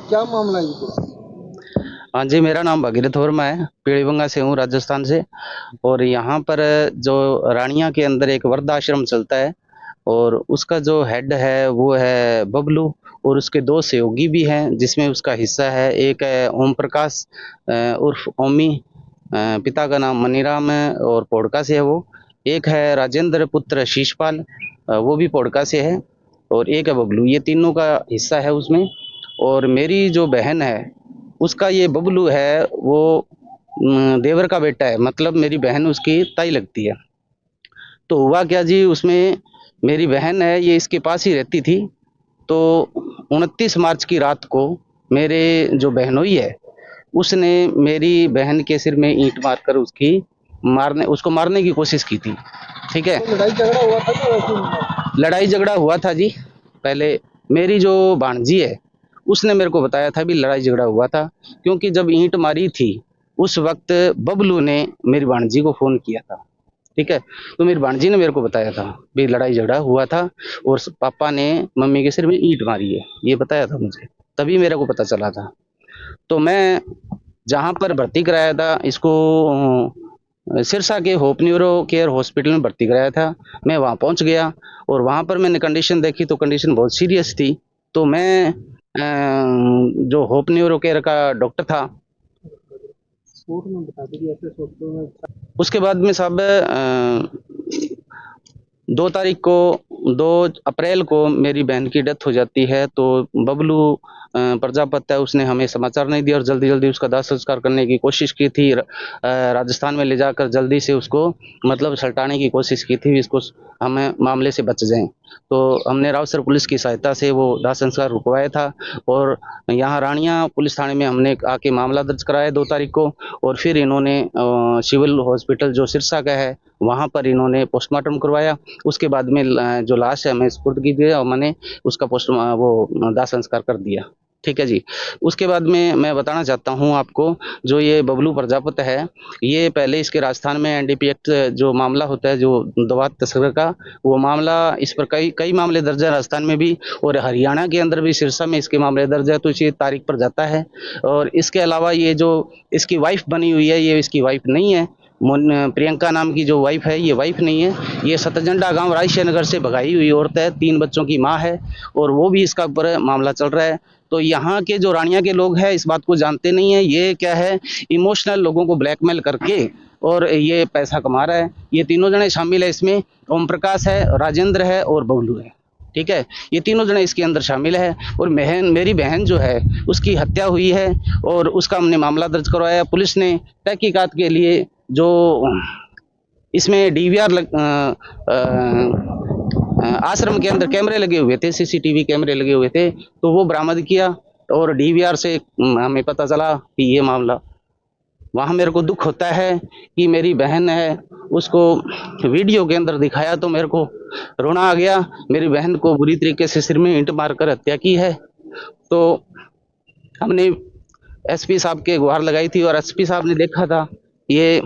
क्या मामला है ये पूरा? हाँ जी, मेरा नाम भगीरथ वर्मा है। पीलीभंगा से हूँ, राजस्थान से। और यहाँ पर जो रानिया के अंदर एक वृद्धाश्रम चलता है और उसका जो हेड है वो है बबलू। और उसके दो सहयोगी भी हैं जिसमें उसका हिस्सा है। एक है ओम प्रकाश उर्फ ओमी, पिता का नाम मनीराम है और पोड़का से है वो। एक है राजेंद्र पुत्र शीशपाल, वो भी पोड़का से है। और एक है बबलू। ये तीनों का हिस्सा है उसमें। और मेरी जो बहन है उसका ये बबलू है वो देवर का बेटा है, मतलब मेरी बहन उसकी ताई लगती है। तो हुआ क्या जी, उसमें मेरी बहन है ये इसके पास ही रहती थी। तो 29 मार्च की रात को मेरे जो बहनोई है उसने मेरी बहन के सिर में ईंट मारकर उसको मारने की कोशिश की थी। ठीक है। तो लड़ाई झगड़ा हुआ था तो वैसे ही? लड़ाई झगड़ा हुआ था जी। पहले मेरी जो भांजी है उसने मेरे को बताया था भी लड़ाई झगड़ा हुआ था, क्योंकि जब ईंट मारी थी उस वक्त बबलू ने मेरी भांजी को फोन किया था। ठीक है। तो मेरी भांजी ने मेरे को बताया था भी लड़ाई झगड़ा हुआ था और पापा ने मम्मी के सिर में ईंट मारी है, ये बताया था मुझे। तभी मेरे को पता चला था। तो मैं जहाँ पर भर्ती कराया था इसको सिरसा के होप न्यूरो केयर हॉस्पिटल में भर्ती कराया था। मैं वहाँ पहुँच गया और वहाँ पर मैंने कंडीशन देखी तो कंडीशन बहुत सीरियस थी। तो मैं जो होप न्यूरो केयर का डॉक्टर था कोर्ट में बता दीजिए ऐसे सोचते में। उसके बाद में साहब 2 तारीख को 2 अप्रैल को मेरी बहन की डेथ हो जाती है। तो बबलू प्रजापत है, उसने हमें समाचार नहीं दिया और जल्दी जल्दी उसका दाह संस्कार करने की कोशिश की थी। राजस्थान में ले जाकर जल्दी से उसको मतलब सल्टाने की कोशिश की थी, इसको हमें मामले से बच जाएं। तो हमने रावसर पुलिस की सहायता से वो दाह संस्कार रुकवाया था। और यहाँ रानिया पुलिस थाने में हमने आके मामला दर्ज कराया 2 तारीख को। और फिर इन्होंने सिविल हॉस्पिटल जो सिरसा का है वहाँ पर इन्होंने पोस्टमार्टम करवाया। उसके बाद में जो लाश है हमें सुपुर्द की दी और मैंने उसका वो दाह संस्कार कर दिया। ठीक है जी। उसके बाद में मैं बताना चाहता हूँ आपको, जो ये बबलू प्रजापत है ये पहले इसके राजस्थान में एनडीपी एक्ट जो मामला होता है जो दवा तस्कर का, वो मामला इस पर कई कई मामले दर्ज है राजस्थान में भी। और हरियाणा के अंदर भी सिरसा में इसके मामले दर्ज है, तो इसी तारीख पर जाता है। और इसके अलावा ये जो इसकी वाइफ बनी हुई है ये इसकी वाइफ नहीं है। प्रियंका नाम की जो वाइफ है ये वाइफ नहीं है, ये सतजंडा गांव रायशे नगर से भगाई हुई औरत है, 3 बच्चों की माँ है। और वो भी इसका ऊपर मामला चल रहा है। तो यहाँ के जो रानिया के लोग हैं इस बात को जानते नहीं है, ये क्या है इमोशनल लोगों को ब्लैकमेल करके और ये पैसा कमा रहा है। ये तीनों जने शामिल है इसमें, ओम प्रकाश है, राजेंद्र है और बबलू है। ठीक है। ये तीनों जने इसके अंदर शामिल है। और मेरी बहन जो है उसकी हत्या हुई है और उसका हमने मामला दर्ज करवाया। पुलिस ने तहकीकात के लिए जो इसमें डीवीआर आश्रम के अंदर कैमरे लगे हुए थे, सीसीटीवी कैमरे लगे हुए थे, तो वो बरामद किया। और डीवीआर से हमें पता चला कि ये मामला, वहाँ मेरे को दुख होता है कि मेरी बहन है उसको वीडियो के अंदर दिखाया तो मेरे को रोना आ गया। मेरी बहन को बुरी तरीके से सिर में ईंट मारकर हत्या की है। तो हमने एसपी साहब के गुहार लगाई थी और एसपी साहब ने देखा था, ये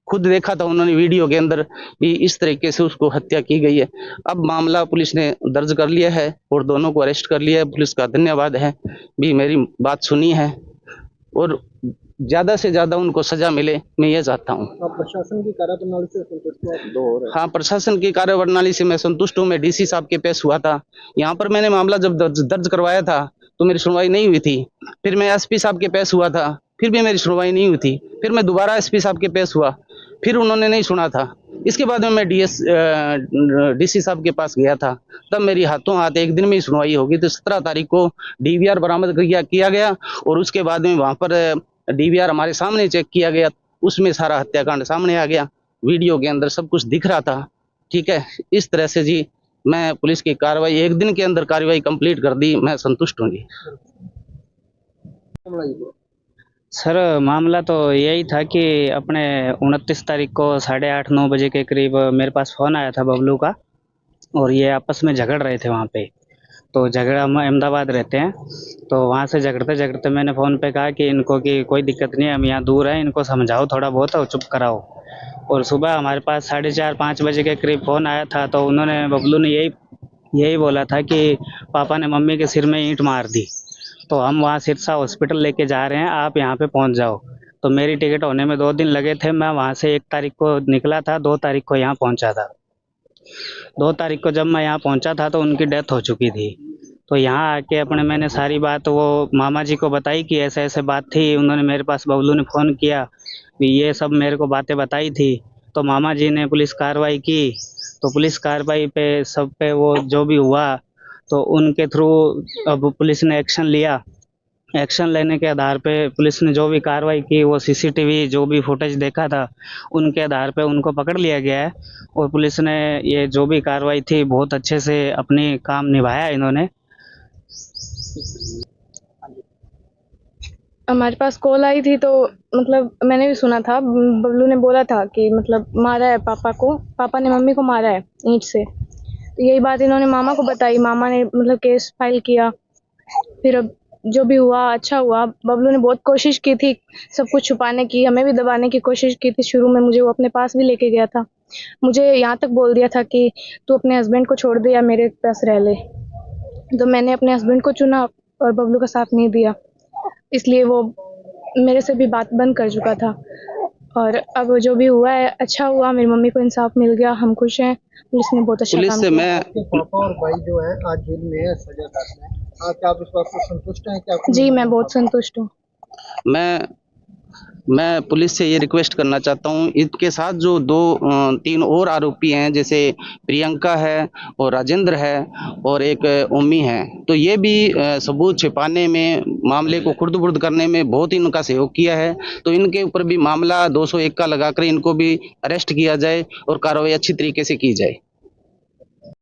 खुद देखा था उन्होंने वीडियो के अंदर भी इस तरीके से उसको हत्या की गई है। अब मामला पुलिस ने दर्ज कर लिया है और दोनों को अरेस्ट कर लिया है। पुलिस का धन्यवाद है भी मेरी बात सुनी है और ज्यादा से ज्यादा उनको सजा मिले, मैं ये चाहता हूँ। प्रशासन की कार्यप्रणाली से संतुष्ट हो? हाँ, प्रशासन की कार्यप्रणाली से मैं संतुष्ट हूँ। मैं डीसी साहब के पेश हुआ था यहाँ पर, मैंने मामला जब दर्ज करवाया था तो मेरी सुनवाई नहीं हुई थी। फिर मैं एसपी साहब के पेश हुआ था, फिर भी मेरी सुनवाई नहीं हुई थी। फिर मैं दोबारा एसपी साहब के पेश हुआ, फिर उन्होंने नहीं सुना था। इसके बाद में मैं डीसी साहब के पास गया था, तब मेरी हाथों हाथ एक दिन में ही सुनवाई होगी। तो 17 तारीख को डीवीआर बरामद किया गया और उसके बाद में वहाँ पर डीवीआर हमारे सामने चेक किया गया, उसमें सारा हत्याकांड सामने आ गया, वीडियो के अंदर सब कुछ दिख रहा था। ठीक है। इस तरह से जी मैं पुलिस की कार्रवाई एक दिन के अंदर कार्रवाई कंप्लीट कर दी, मैं संतुष्ट हूँ जी। सर मामला तो यही था कि अपने 29 तारीख को 8:30-9 बजे के करीब मेरे पास फ़ोन आया था बबलू का, और ये आपस में झगड़ रहे थे वहाँ पे। तो झगड़ा, हम अहमदाबाद रहते हैं, तो वहाँ से झगड़ते झगड़ते मैंने फ़ोन पे कहा कि इनको कि कोई दिक्कत नहीं है, हम यहाँ दूर हैं, इनको समझाओ थोड़ा बहुत और चुप कराओ। और सुबह हमारे पास 4:30-5 बजे के करीब फ़ोन आया था, तो उन्होंने, बबलू ने यही बोला था कि पापा ने मम्मी के सिर में ईंट मार दी। तो हम वहाँ सिरसा हॉस्पिटल लेके जा रहे हैं, आप यहाँ पे पहुँच जाओ। तो मेरी टिकट होने में 2 दिन लगे थे। मैं वहाँ से 1 तारीख को निकला था, 2 तारीख को यहाँ पहुँचा था। 2 तारीख को जब मैं यहाँ पहुँचा था तो उनकी डेथ हो चुकी थी। तो यहाँ आके अपने मैंने सारी बात वो मामा जी को बताई कि ऐसे ऐसे बात थी। उन्होंने मेरे पास, बबलू ने फ़ोन किया, ये सब मेरे को बातें बताई थी। तो मामा जी ने पुलिस कार्रवाई की। तो पुलिस कार्रवाई पे सब पे वो जो भी हुआ, तो उनके थ्रू अब पुलिस ने एक्शन लिया। एक्शन लेने के आधार पे पुलिस ने जो भी कार्रवाई की, वो सीसीटीवी जो भी फुटेज देखा था, उनके आधार पे उनको पकड़ लिया गया है। और पुलिस ने ये जो भी कार्रवाई थी बहुत अच्छे से अपनी काम निभाया इन्होंने। हमारे पास कॉल आई थी, तो मतलब मैंने भी सुना था, बबलू ने बोला था कि मतलब मारा है पापा को, पापा ने मम्मी को मारा है ईंट से। तो यही बात इन्होंने मामा को बताई, मामा ने मतलब केस फाइल किया। फिर अब जो भी हुआ अच्छा हुआ। बबलू ने बहुत कोशिश की थी सब कुछ छुपाने की, हमें भी दबाने की कोशिश की थी। शुरू में मुझे वो अपने पास भी लेके गया था, मुझे यहाँ तक बोल दिया था कि तू अपने हस्बैंड को छोड़ दे या मेरे पास रह ले। तो मैंने अपने हस्बैंड को चुना और बबलू का साथ नहीं दिया, इसलिए वो मेरे से भी बात बंद कर चुका था। और अब जो भी हुआ है अच्छा हुआ, मेरी मम्मी को इंसाफ मिल गया, हम खुश हैं। पुलिस ने बहुत अच्छा पुलिस काम से किया। मैं आपके पापा और भाई जो है आज जेल में है, सजा काट रहे हैं। क्या आप इस बात से संतुष्ट हैं? क्या आपको जी, मैं बहुत संतुष्ट हूँ। मैं पुलिस से ये रिक्वेस्ट करना चाहता हूँ, इसके साथ जो 3 और आरोपी हैं, जैसे प्रियंका है और राजेंद्र है और एक ओमी है, तो ये भी सबूत छिपाने में, मामले को खुर्द-बुर्द करने में बहुत इनका सहयोग किया है। तो इनके ऊपर भी मामला 201 का लगाकर इनको भी अरेस्ट किया जाए और कार्रवाई अच्छी तरीके से की जाए।